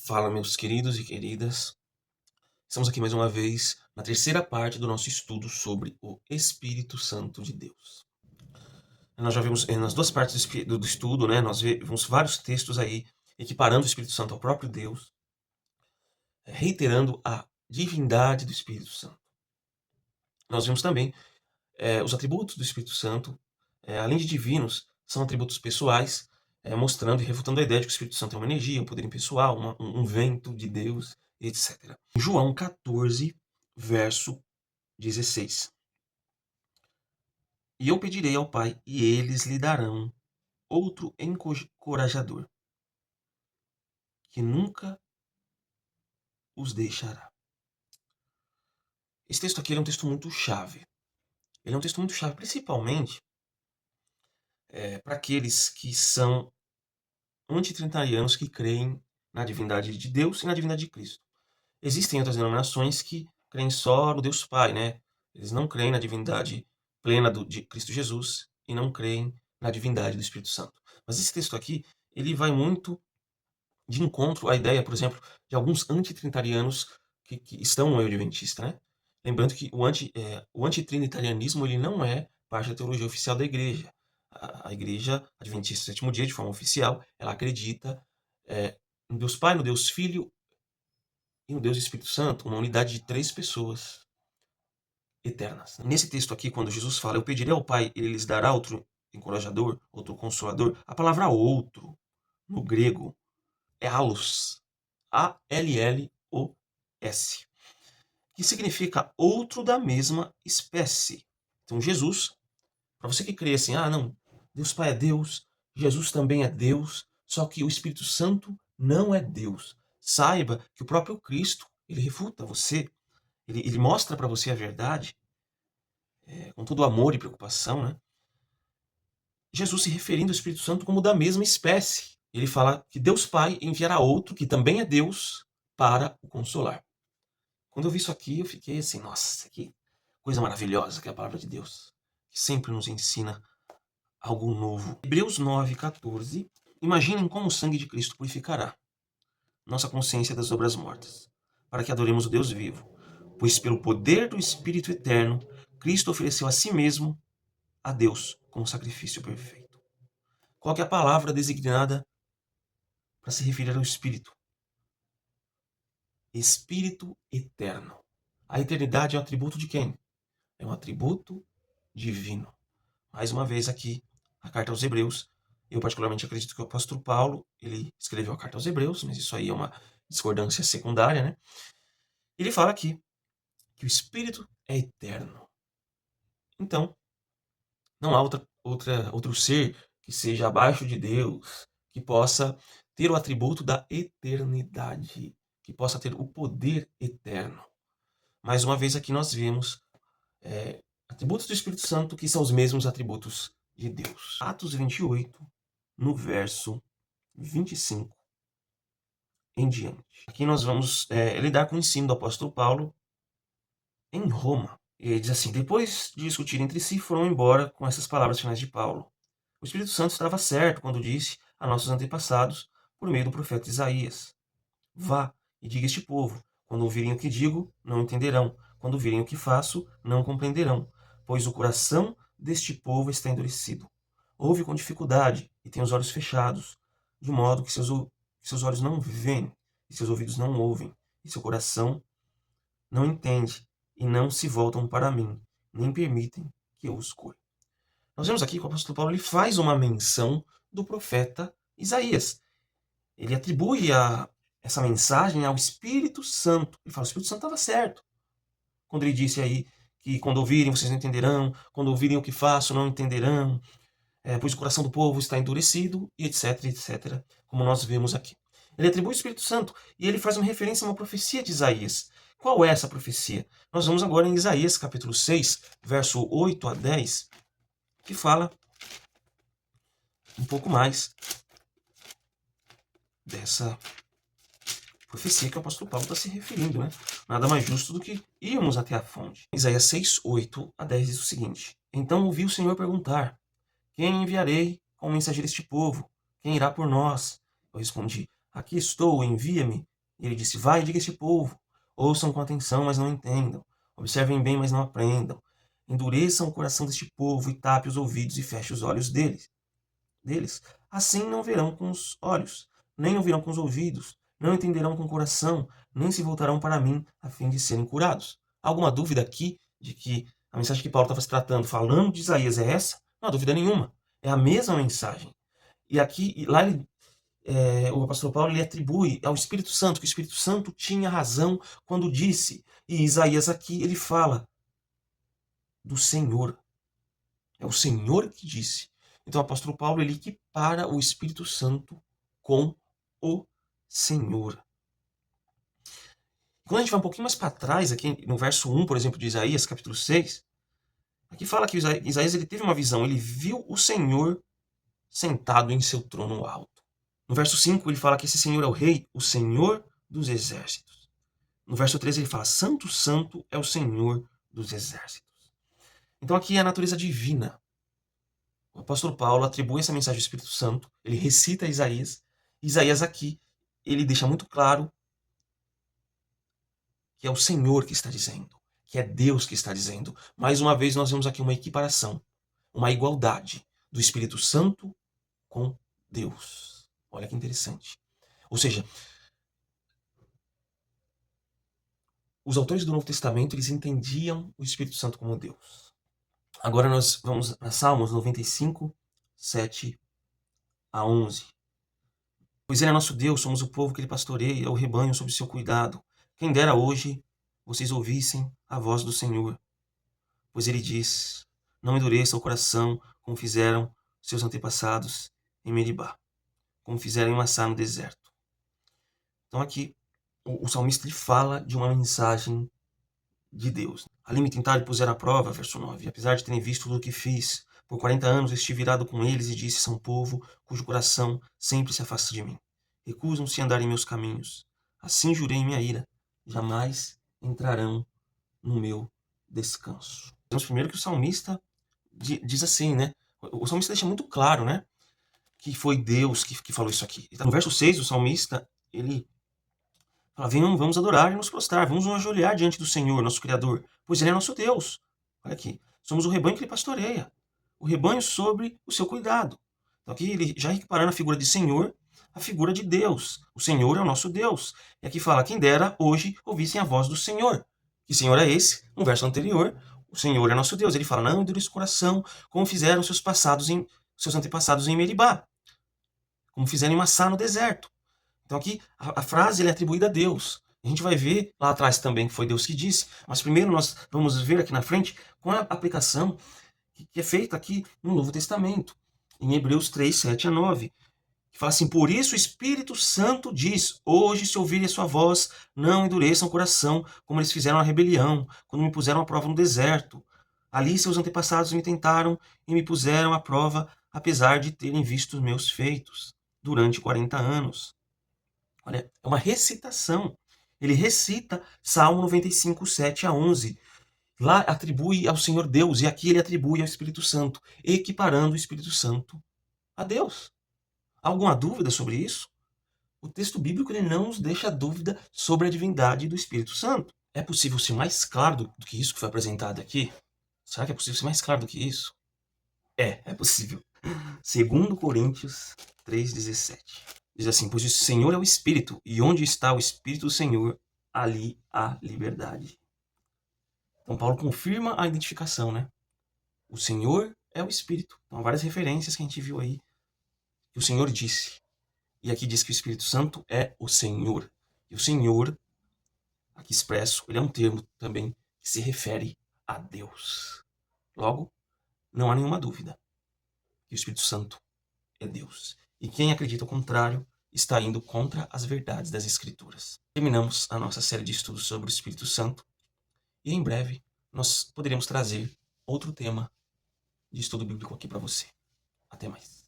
Fala, meus queridos e queridas. Estamos aqui mais uma vez na terceira parte do nosso estudo sobre o Espírito Santo de Deus. Nós já vimos nas duas partes do estudo, né? Nós vimos vários textos aí equiparando o Espírito Santo ao próprio Deus, reiterando a divindade do Espírito Santo. Nós vimos também os atributos do Espírito Santo, além de divinos, são atributos pessoais, mostrando e refutando a ideia de que o Espírito Santo é uma energia, um poder impessoal, um vento de Deus, etc. João 14, verso 16. E eu pedirei ao Pai, e eles lhe darão outro encorajador, que nunca os deixará. Esse texto aqui é um texto muito chave. Ele é um texto muito chave, principalmente para aqueles que são antitrinitarianos que creem na divindade de Deus e na divindade de Cristo. Existem outras denominações que creem só no Deus Pai, né? Eles não creem na divindade plena de Cristo Jesus e não creem na divindade do Espírito Santo. Mas esse texto aqui, ele vai muito de encontro à ideia, por exemplo, de alguns antitrinitarianos que estão no meio adventista, né? Lembrando que o antitrinitarianismo ele não é parte da teologia oficial da igreja. A igreja adventista do sétimo dia, de forma oficial, ela acredita no Deus Pai, no Deus Filho e no Deus Espírito Santo, uma unidade de três pessoas eternas. Nesse texto aqui, quando Jesus fala, eu pedirei ao Pai, ele lhes dará outro encorajador, outro consolador, a palavra outro, no grego, é allos, A-L-L-O-S, que significa outro da mesma espécie. Então Jesus, para você que crê assim, não, Deus Pai é Deus, Jesus também é Deus, só que o Espírito Santo não é Deus. Saiba que o próprio Cristo, ele refuta você, ele mostra para você a verdade, com todo amor e preocupação, né? Jesus se referindo ao Espírito Santo como da mesma espécie. Ele fala que Deus Pai enviará outro, que também é Deus, para o consolar. Quando eu vi isso aqui, eu fiquei assim, nossa, que coisa maravilhosa que é a palavra de Deus, que sempre nos ensina algo novo. Hebreus 9,14. Imaginem como o sangue de Cristo purificará nossa consciência das obras mortas, para que adoremos o Deus vivo. Pois pelo poder do Espírito eterno, Cristo ofereceu a si mesmo a Deus como sacrifício perfeito. Qual que é a palavra designada para se referir ao Espírito? Espírito eterno. A eternidade é um atributo de quem? É um atributo divino. Mais uma vez aqui, a carta aos Hebreus. Eu particularmente acredito que o apóstolo Paulo, ele escreveu a carta aos Hebreus, mas isso aí é uma discordância secundária, né? Ele fala aqui que o Espírito é eterno. Então, não há outro ser que seja abaixo de Deus, que possa ter o atributo da eternidade, que possa ter o poder eterno. Mais uma vez aqui nós vemos atributos do Espírito Santo que são os mesmos atributos de Deus. Atos 28, no verso 25 em diante. Aqui nós vamos lidar com o ensino do apóstolo Paulo em Roma. Ele diz assim, depois de discutir entre si, foram embora com essas palavras finais de Paulo. O Espírito Santo estava certo quando disse a nossos antepassados, por meio do profeta Isaías, vá e diga a este povo, quando ouvirem o que digo, não entenderão, quando ouvirem o que faço, não compreenderão, pois o coração deste povo está endurecido. Ouve com dificuldade e tem os olhos fechados, de modo que seus olhos não veem, e seus ouvidos não ouvem, e seu coração não entende, e não se voltam para mim, nem permitem que eu os cure. Nós vemos aqui que o apóstolo Paulo ele faz uma menção do profeta Isaías. Ele atribui essa mensagem ao Espírito Santo. Ele fala, o Espírito Santo estava certo. Quando ele disse aí que quando ouvirem vocês não entenderão, quando ouvirem o que faço não entenderão, pois o coração do povo está endurecido, e etc, etc, como nós vemos aqui. Ele atribui o Espírito Santo e ele faz uma referência a uma profecia de Isaías. Qual é essa profecia? Nós vamos agora em Isaías capítulo 6, verso 8 a 10, que fala um pouco mais dessa profecia que o apóstolo Paulo está se referindo, né? Nada mais justo do que irmos até a fonte. Isaías 6, 8 a 10 diz o seguinte, então ouvi o Senhor perguntar, quem enviarei como mensageiro este povo? Quem irá por nós? Eu respondi, aqui estou, envia-me. E ele disse: vai, diga a este povo, ouçam com atenção, mas não entendam. Observem bem, mas não aprendam. Endureçam o coração deste povo e tape os ouvidos e feche os olhos deles. Assim não verão com os olhos, nem ouvirão com os ouvidos, não entenderão com o coração, nem se voltarão para mim, a fim de serem curados. Há alguma dúvida aqui de que a mensagem que Paulo estava se tratando, falando de Isaías, é essa? Não há dúvida nenhuma. É a mesma mensagem. E aqui, lá o apóstolo Paulo ele atribui ao Espírito Santo que o Espírito Santo tinha razão quando disse. E Isaías aqui ele fala do Senhor. É o Senhor que disse. Então o apóstolo Paulo ele equipara o Espírito Santo com o Senhor. Quando a gente vai um pouquinho mais para trás, aqui no verso 1, por exemplo, de Isaías, capítulo 6, aqui fala que Isaías ele teve uma visão, ele viu o Senhor sentado em seu trono alto. No verso 5 ele fala que esse Senhor é o Rei, o Senhor dos exércitos. No verso 13 ele fala, Santo, Santo é o Senhor dos exércitos. Então aqui é a natureza divina. O apóstolo Paulo atribui essa mensagem ao Espírito Santo, ele recita Isaías. Isaías aqui, ele deixa muito claro que é o Senhor que está dizendo, que é Deus que está dizendo. Mais uma vez nós vemos aqui uma equiparação, uma igualdade do Espírito Santo com Deus. Olha que interessante. Ou seja, os autores do Novo Testamento, eles entendiam o Espírito Santo como Deus. Agora nós vamos a Salmos 95, 7 a 11. Pois ele é nosso Deus, somos o povo que ele pastoreia, o rebanho sob seu cuidado. Quem dera hoje vocês ouvissem a voz do Senhor. Pois ele diz, não endureça o coração como fizeram seus antepassados em Meribá, como fizeram em Massá no deserto. Então aqui o salmista ele fala de uma mensagem de Deus. Ali me tentaram e puseram à prova, verso 9. Apesar de terem visto tudo o que fiz, por 40 anos estive irado com eles e disse, são povo cujo coração sempre se afasta de mim. Recusam-se a andar em meus caminhos. Assim jurei em minha ira, jamais entrarão no meu descanso. Vemos primeiro que o salmista diz assim, né? O salmista deixa muito claro, né? Que foi Deus que falou isso aqui. No verso 6, o salmista, ele fala, vamos adorar e nos prostrar, vamos nos ajoelhar diante do Senhor, nosso Criador, pois Ele é nosso Deus. Olha aqui, somos o rebanho que Ele pastoreia, o rebanho sobre o seu cuidado. Então aqui ele já equiparando a figura de Senhor, a figura de Deus. O Senhor é o nosso Deus. E aqui fala, quem dera hoje ouvissem a voz do Senhor. Que Senhor é esse? No verso anterior, o Senhor é nosso Deus. Ele fala, não endureça o coração, como fizeram seus antepassados em Meribá, como fizeram em Massá no deserto. Então aqui a frase é atribuída a Deus. A gente vai ver lá atrás também que foi Deus que disse, mas primeiro nós vamos ver aqui na frente com a aplicação que é feita aqui no Novo Testamento, em Hebreus 3, 7 a 9, que fala assim, por isso o Espírito Santo diz, hoje se ouvirem a sua voz, não endureçam o coração, como eles fizeram na rebelião, quando me puseram à prova no deserto. Ali seus antepassados me tentaram e me puseram à prova, apesar de terem visto os meus feitos durante 40 anos. Olha, é uma recitação. Ele recita Salmo 95, 7 a 11. Lá atribui ao Senhor Deus, e aqui ele atribui ao Espírito Santo, equiparando o Espírito Santo a Deus. Há alguma dúvida sobre isso? O texto bíblico ele não nos deixa dúvida sobre a divindade do Espírito Santo. É possível ser mais claro do que isso que foi apresentado aqui? Será que é possível ser mais claro do que isso? É possível. 2 Coríntios 3,17. Diz assim, pois o Senhor é o Espírito, e onde está o Espírito do Senhor, ali há liberdade. Então Paulo confirma a identificação, né? O Senhor é o Espírito. Então várias referências que a gente viu aí, que o Senhor disse. E aqui diz que o Espírito Santo é o Senhor. E o Senhor, aqui expresso, ele é um termo também que se refere a Deus. Logo, não há nenhuma dúvida que o Espírito Santo é Deus. E quem acredita o contrário está indo contra as verdades das Escrituras. Terminamos a nossa série de estudos sobre o Espírito Santo e em breve nós poderemos trazer outro tema de estudo bíblico aqui para você. Até mais.